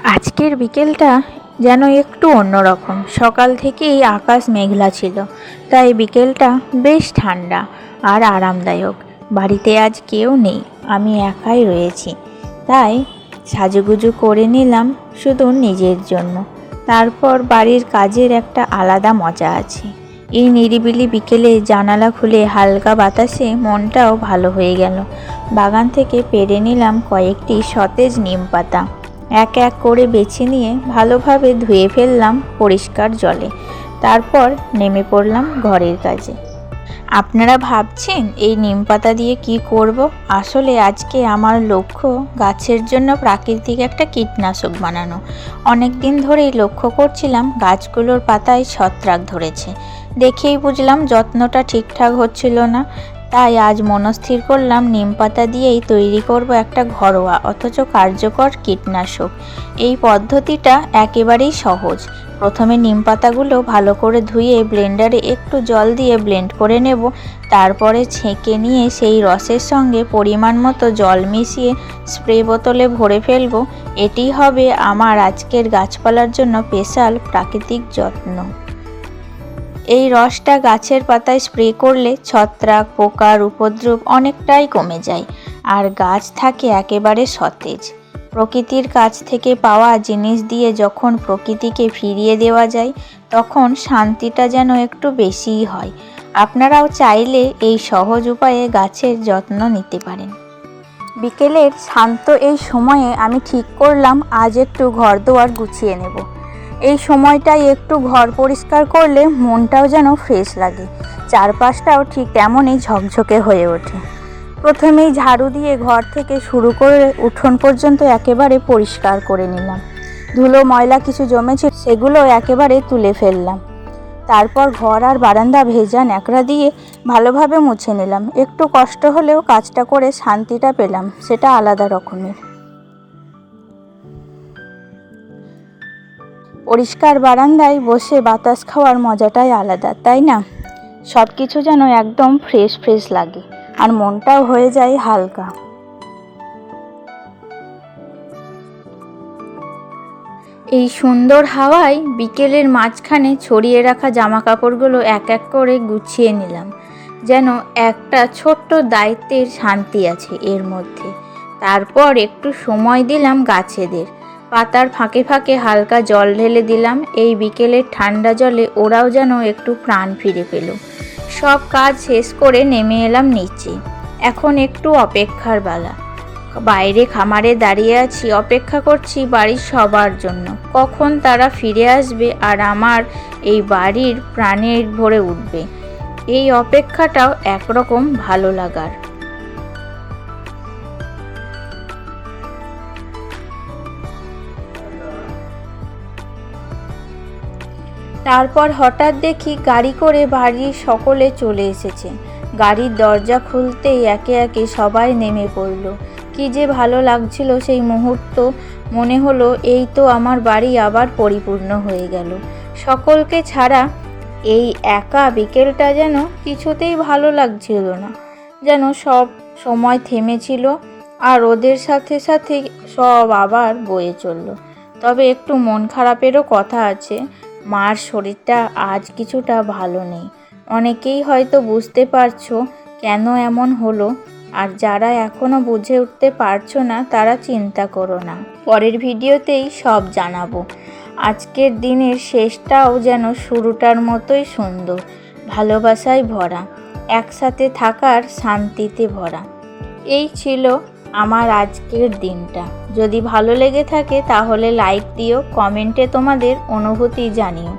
আজকের বিকেলটা যেন একটু অন্যরকম। সকাল থেকেই আকাশ মেঘলা ছিল, তাই বিকেলটা বেশ ঠান্ডা আর আরামদায়ক। বাড়িতে আজ কেউ নেই, আমি একাই রয়েছি, তাই সাজুগুজু করে নিলাম শুধু নিজের জন্য। তারপর বাড়ির কাজের একটা আলাদা মজা আছে। এই নিরিবিলি বিকেলে জানালা খুলে হালকা বাতাসে মনটাও ভালো হয়ে গেল। বাগান থেকে পেড়ে নিলাম কয়েকটি সতেজ নিম পাতা, এক এক করে বেছে নিয়ে ভালোভাবে ধুয়ে ফেললাম পরিষ্কার জলে। তারপর নেমে পড়লাম ঘরের কাজে। আপনারা ভাবছেন এই নিম পাতা দিয়ে কি করব? আসলে আজকে আমার লক্ষ্য গাছের জন্য প্রাকৃতিক একটা কীটনাশক বানানো। অনেক দিন ধরেই লক্ষ্য করছিলাম গাছগুলোর পাতায় ছত্রাক ধরেছে। দেখেই বুঝলাম যত্নটা ঠিকঠাক হচ্ছিল না, তাই আজ মনস্থির করলাম নিম পাতা দিয়েই তৈরি করব একটা ঘরোয়া অথচ কার্যকর কীটনাশক। এই পদ্ধতিটা একেবারেই সহজ। প্রথমে নিম পাতাগুলো ভালো করে ধুয়ে ব্লেন্ডারে একটু জল দিয়ে ব্লেন্ড করে নেব। তারপরে ছেঁকে নিয়ে সেই রসের সঙ্গে পরিমাণ মতো জল মিশিয়ে স্প্রে বোতলে ভরে ফেলবো। এটি হবে আমার আজকের গাছপালার জন্য স্পেশাল প্রাকৃতিক যত্ন। এই রসটা গাছের পাতায় স্প্রে করলে ছত্রাক পোকার উপদ্রব অনেকটাই কমে যায়, আর গাছ থাকে একেবারে সতেজ। প্রকৃতির কাছ থেকে পাওয়া জিনিস দিয়ে যখন প্রকৃতিকে ফিরিয়ে দেওয়া যায়, তখন শান্তিটা যেন একটু বেশিই হয়। আপনারাও চাইলে এই সহজ উপায়ে গাছের যত্ন নিতে পারেন। বিকেলের শান্ত এই সময়ে আমি ঠিক করলাম আজ একটু ঘরদোর গুছিয়ে নেব। এই সময়টাই একটু ঘর পরিষ্কার করলে মনটাও যেন ফ্রেশ লাগে, চারপাশটাও ঠিক তেমনই ঝকঝকে হয়ে ওঠে। প্রথমেই ঝাড়ু দিয়ে ঘর থেকে শুরু করে উঠোন পর্যন্ত একেবারে পরিষ্কার করে নিলাম। ধুলো ময়লা কিছু জমেছে, সেগুলো একেবারে তুলে ফেললাম। তারপর ঘর আর বারান্দা ভেজা ন্যাকড়া দিয়ে ভালোভাবে মুছে নিলাম। একটু কষ্ট হলেও কাজটা করে শান্তিটা পেলাম, সেটা আলাদা রকমের। পরিষ্কার বারান্দায় বসে বাতাস খাওয়ার মজাটাই আলাদা, তাই না? সব কিছু যেন একদম ফ্রেশ ফ্রেশ লাগে আর মনটাও হয়ে যায় হালকা। এই সুন্দর হাওয়ায় বিকেলের মাঝখানে ছড়িয়ে রাখা জামা কাপড়গুলো এক এক করে গুছিয়ে নিলাম। যেন একটা ছোট্ট দায়িত্বের শান্তি আছে এর মধ্যে। তারপর একটু সময় দিলাম গাছেদের। পাতার ফাঁকে ফাঁকে হালকা জল ঢেলে দিলাম। এই বিকেলের ঠান্ডা জলে ওরাও যেন একটু প্রাণ ফিরে পেল। সব কাজ শেষ করে নেমে এলাম নিচে। এখন একটু অপেক্ষার বেলা। বাইরে খামারে দাঁড়িয়ে আছি, অপেক্ষা করছি বাড়ির সবার জন্য। কখন তারা ফিরে আসবে আর আমার এই বাড়ির প্রাণে ভরে উঠবে। এই অপেক্ষাটাও একরকম ভালো লাগার। তারপর হঠাৎ দেখি গাড়ি করে বাড়ির সকলে চলে এসেছে। গাড়ির দরজা খুলতেই একে একে সবাই নেমে পড়ল। কি যে ভালো লাগছিল সেই মুহূর্ত। মনে হলো এই তো আমার বাড়ি আবার পরিপূর্ণ হয়ে গেল। সকলকে ছাড়া এই একা বিকেলটা যেন কিছুতেই ভালো লাগছিল না। যেন সব সময় থেমেছিল আর ওদের সাথে সাথে সব আবার বয়ে চলল। তবে একটু মন খারাপেরও কথা আছে। মার শরীরটা আজ কিছুটা ভালো নেই। অনেকেই হয়তো বুঝতে পারছো কেন এমন হলো, আর যারা এখনও বুঝে উঠতে পারছো না তারা চিন্তা করো না, পরের ভিডিওতেই সব জানাবো। আজকের দিনের শেষটাও যেন শুরুটার মতোই সুন্দর, ভালোবাসায় ভরা, একসাথে থাকার শান্তিতে ভরা। এই ছিল আমার আজকের দিনটা। যদি ভালো লেগে থাকে তাহলে লাইক দিও, কমেন্টে তোমাদের অনুভূতি জানিও।